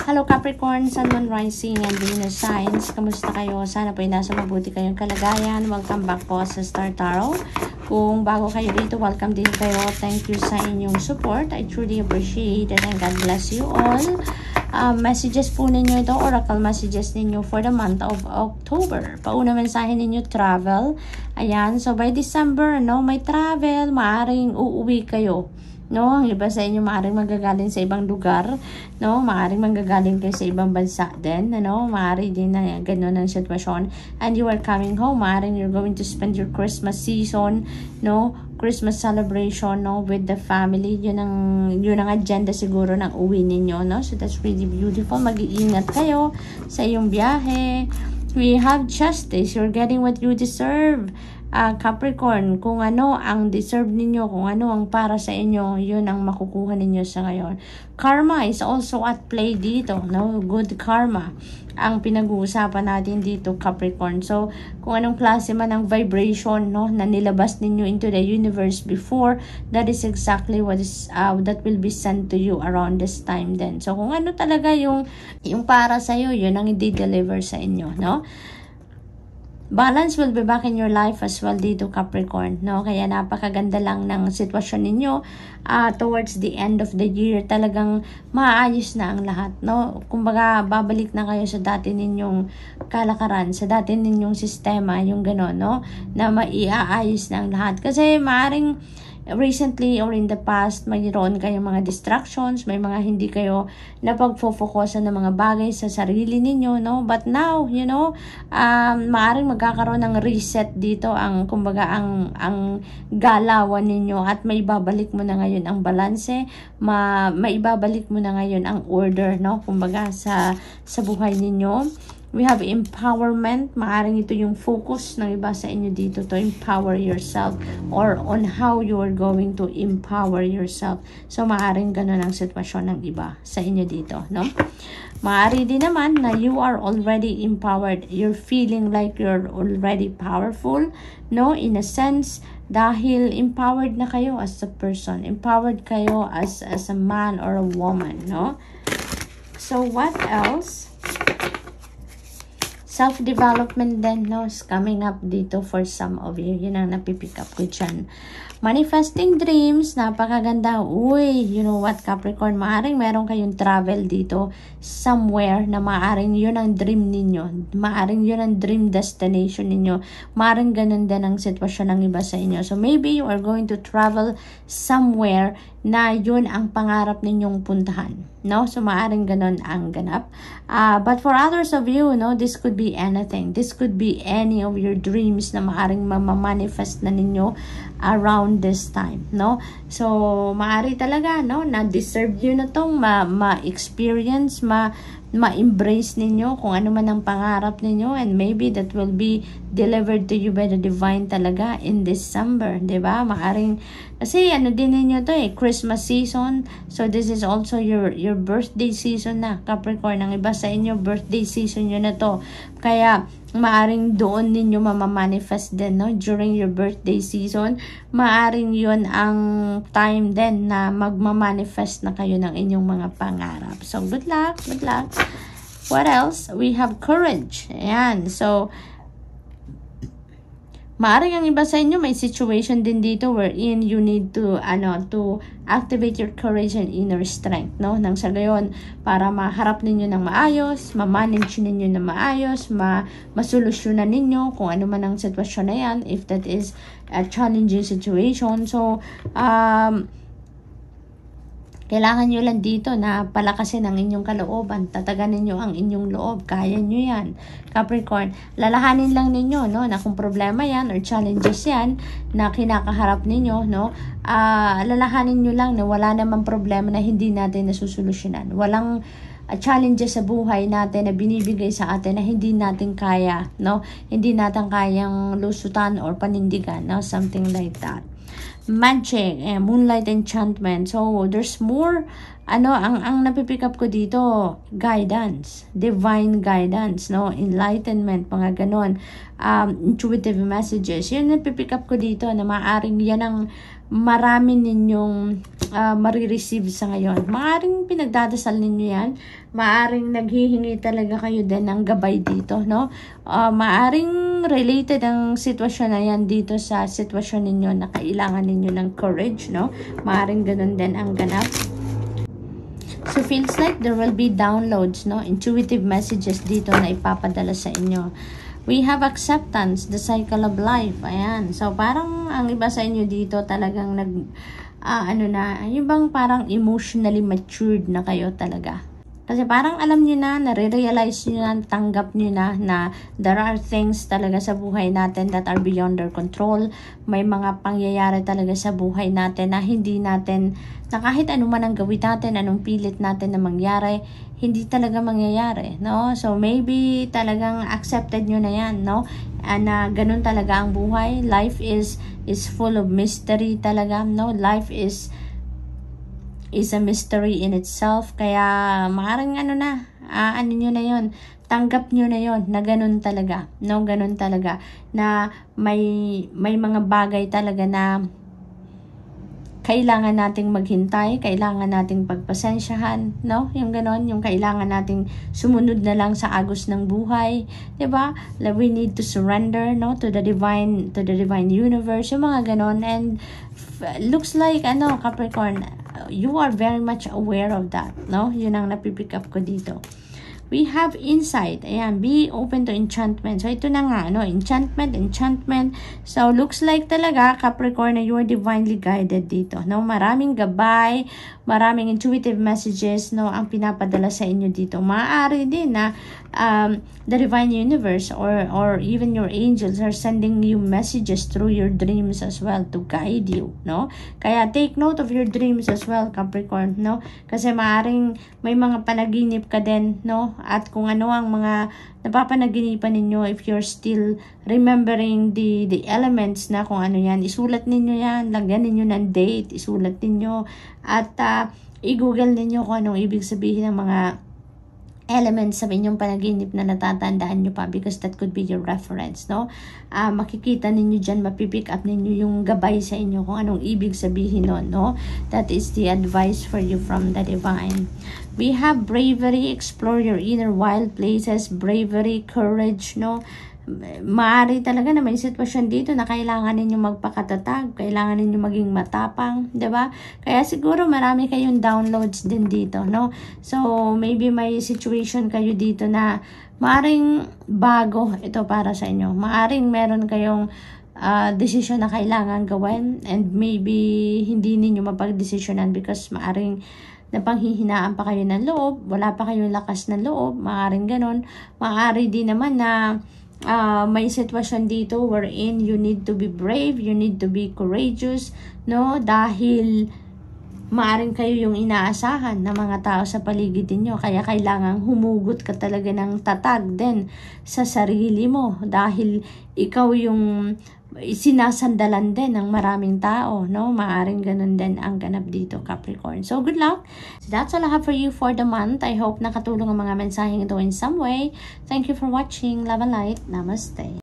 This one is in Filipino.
Hello Capricorn, Sun, Moon, Rising, and Venus signs. Kamusta kayo? Sana po ay nasa mabuti kayong kalagayan. Welcome back po sa Star Tarot. Kung bago kayo dito, welcome din kayo. Thank you sa inyong support. I truly appreciate it and God bless you all. Messages po ninyo ito, oracle messages ninyo for the month of October. Pauna mensahe ninyo, travel. Ayan, so by December, no, may travel, maaring uuwi kayo. No, ang iba sa inyo maaaring magagaling sa ibang lugar, no, maaaring manggagaling kayo sa ibang bansa din, ano, maaari din na gano'n ang sitwasyon, and you are coming home, maaaring you're going to spend your Christmas season, no, Christmas celebration, no, with the family. Yun ang agenda siguro ng uwi ninyo, no, so that's really beautiful. Mag-iingat kayo sa iyong biyahe. We have justice, you're getting what you deserve. Capricorn, kung ano ang deserve ninyo, kung ano ang para sa inyo, yun ang makukuha ninyo sa ngayon. Karma is also at play dito, no? Good karma ang pinag-uusapan natin dito, Capricorn. So, kung anong klase man ang vibration, no, na nilabas ninyo into the universe before, that is exactly what is that will be sent to you around this time then. So, kung ano talaga yung para sa iyo, yun ang i-deliver sa inyo, no? Balance will be back in your life as well dito, Capricorn, no? Kaya napakaganda lang ng sitwasyon ninyo towards the end of the year. Talagang maayos na ang lahat, no? Kumbaga, babalik na kayo sa dati ninyong kalakaran, sa dati ninyong sistema, yung gano'n, no? Na maiaayos na ang lahat. Kasi maaring recently or in the past, mayroon kayong mga distractions, may mga hindi kayo napagfo-focusan ng mga bagay sa sarili ninyo, no? But now, you know, maaring magkakaroon ng reset dito, kumbaga, ang galawan ninyo, at may babalik mo na ngayon ang balanse, maibabalik mo na ngayon ang order, no? Kumbaga, sa buhay ninyo. We have empowerment. Maaring ito yung focus ng iba sa inyo dito, to empower yourself or on how you are going to empower yourself. So, maaring ganun ang sitwasyon ng iba sa inyo dito, no? Maari din naman na you are already empowered. You're feeling like you're already powerful, no? In a sense, dahil empowered na kayo as a person. Empowered kayo as a man or a woman, no? So, what else? Self-development din, no, is coming up dito for some of you. Yun ang napipick up ko dyan. Manifesting dreams, napakaganda. Uy, you know what, Capricorn, maaring meron kayong travel dito somewhere na maaring yun ang dream ninyo. Maaring yun ang dream destination ninyo. Maaring ganun din ang sitwasyon ng iba sa inyo. So, maybe you are going to travel somewhere na yun ang pangarap ninyong puntahan, no? So, maaring ganun ang ganap. But for others of you, no, this could be anything. This could be any of your dreams na maaring mamamanifest na ninyo around this time, no? So, maari talaga, no, na deserve you na tong ma-experience, ma-embrace ninyo kung ano man ang pangarap ninyo, and maybe that will be delivered to you by the divine talaga in December, diba? Maaring, kasi ano din ninyo to Christmas season, so this is also your birthday season na, Capricorn. Ang iba sa inyo, birthday season nyo na to, kaya maaring doon ninyo mamamanifest din, no? During your birthday season, maaring yun ang time din na magmamanifest na kayo ng inyong mga pangarap. So, good luck, good luck. What else? We have courage. Ayan, so, maaring ang iba sa inyo may situation din dito wherein you need to activate your courage and inner strength, no? Nang sa gayon, para maharap ninyo ng maayos, ma-manage ninyo ng maayos, masolusyonan ninyo kung ano man ang sitwasyon na yan, if that is a challenging situation. So, kailangan nyo lang dito na palakasin ang inyong kalooban. Tataganin nyo ang inyong loob. Kaya nyo yan, Capricorn. Lalahanin lang ninyo, no, na kung problema yan or challenges yan na kinakaharap ninyo, no, lalahanin nyo lang na wala namang problema na hindi natin nasusolusyonan. Walang challenges sa buhay natin na binibigay sa atin na hindi natin kaya, no? Hindi natin kayang lusutan or panindigan, no? Something like that. Magic, moonlight enchantment. So, there's more, ang napipick up ko dito, guidance, divine guidance, no? Enlightenment, mga ganon. Intuitive messages. Yun napipick up ko dito na maaring yan ang marami ninyong marireceive sa ngayon. Maaring pinagdadasal ninyo yan. Maaring naghihingi talaga kayo din ng gabay dito, no? Maaring related ang sitwasyon na yan dito sa sitwasyon ninyo na kailangan ninyo ng courage, no? Maaring ganun din ang ganap. So, feels like there will be downloads, no? Intuitive messages dito na ipapadala sa inyo. We have acceptance, the cycle of life. Ayan. So, parang ang iba sa inyo dito talagang yung bang parang emotionally matured na kayo talaga. Kasi parang alam nyo na, nare-realize nyo na, tanggap nyo na there are things talaga sa buhay natin that are beyond our control. May mga pangyayari talaga sa buhay natin na hindi natin, na kahit ano man ang gawin natin, anong pilit natin na mangyari, hindi talaga mangyayari, no? So, maybe talagang accepted nyo na yan, no? Na ganun talaga ang buhay. Life is full of mystery talaga, no? Life is a mystery in itself. Kaya maaaring ano nyo na yon, tanggap nyo na yon na ganun talaga, no? Ganun talaga na may mga bagay talaga na kailangan nating maghintay, kailangan nating pagpasensyahan, no? Yung ganon, yung kailangan nating sumunod na lang sa agos ng buhay, 'di ba? We need to surrender, no, to the divine universe, yung mga ganon. And looks like Capricorn, you are very much aware of that, no? Yun ang napipick up ko dito. We have insight. Ayan, be open to enchantment. So, ito na nga, enchantment. So, looks like talaga, Capricorn, na you are divinely guided dito, no? Maraming gabay, maraming intuitive messages, no, ang pinapadala sa inyo dito. Maaari din na the divine universe or even your angels are sending you messages through your dreams as well to guide you, no? Kaya take note of your dreams as well, Capricorn, no? Kasi maaring may mga panaginip ka din, no? At kung ano ang mga napapanaginipan ninyo, if you're still remembering the elements na kung ano yan, isulat ninyo yan, lagyan ninyo ng date, isulat ninyo, at i-google ninyo kung anong ibig sabihin ng mga elements sa inyong panaginip na natatandaan nyo pa, because that could be your reference, no? Makikita ninyo dyan, mapipick up ninyo yung gabay sa inyo kung anong ibig sabihin nun, no? That is the advice for you from the divine. We have bravery, explore your inner wild places, bravery, courage, no? Maaari talaga na may sitwasyon dito na kailangan ninyo magpakatatag, kailangan ninyo maging matapang, 'di ba? Kaya siguro marami kayong downloads din dito, no? So, maybe may situation kayo dito na maaring bago ito para sa inyo. Maaring meron kayong decision na kailangan gawin, and maybe hindi ninyo mapag-desisyonan because maaring napanghihinaan pa kayo ng loob, wala pa kayong lakas ng loob, maaring ganon. Maari din naman na may sitwasyon dito wherein you need to be brave, you need to be courageous, no? Dahil maaring kayo yung inaasahan ng mga tao sa paligid niyo, kaya kailangang humugot ka talaga ng tatag din sa sarili mo dahil ikaw yung sinasandalan din ng maraming tao, no? Maaring ganun din ang ganap dito, Capricorn. So, good luck. So, that's all I have for you for the month. I hope nakatulong ang mga mensaheng ito in some way. Thank you for watching. Love and light. Namaste.